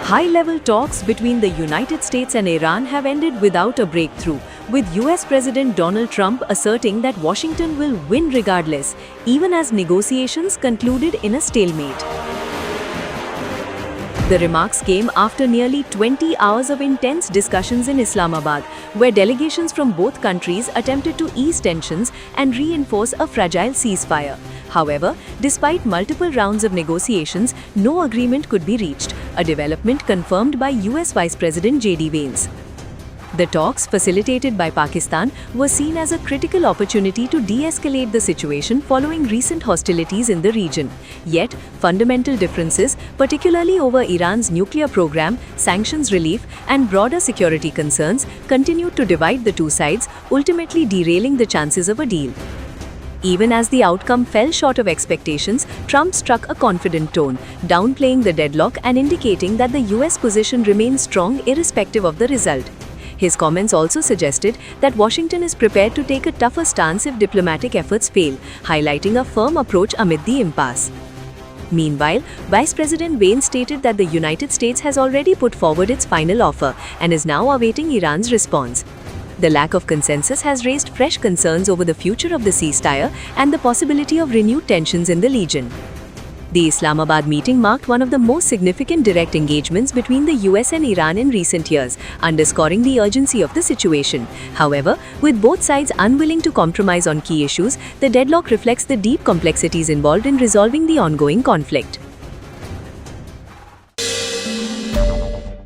High-level talks between the United States and Iran have ended without a breakthrough, with US President Donald Trump asserting that Washington will win regardless, even as negotiations concluded in a stalemate. The remarks came after nearly 20 hours of intense discussions in Islamabad, where delegations from both countries attempted to ease tensions and reinforce a fragile ceasefire. However, despite multiple rounds of negotiations, no agreement could be reached, a development confirmed by US Vice President J.D. Vance. The talks, facilitated by Pakistan, were seen as a critical opportunity to de-escalate the situation following recent hostilities in the region. Yet, fundamental differences, particularly over Iran's nuclear program, sanctions relief, and broader security concerns, continued to divide the two sides, ultimately derailing the chances of a deal. Even as the outcome fell short of expectations, Trump struck a confident tone, downplaying the deadlock and indicating that the US position remains strong irrespective of the result. His comments also suggested that Washington is prepared to take a tougher stance if diplomatic efforts fail, highlighting a firm approach amid the impasse. Meanwhile, Vice President Vance stated that the United States has already put forward its final offer and is now awaiting Iran's response. The lack of consensus has raised fresh concerns over the future of the ceasefire and the possibility of renewed tensions in the region. The Islamabad meeting marked one of the most significant direct engagements between the US and Iran in recent years, underscoring the urgency of the situation. However, with both sides unwilling to compromise on key issues, the deadlock reflects the deep complexities involved in resolving the ongoing conflict.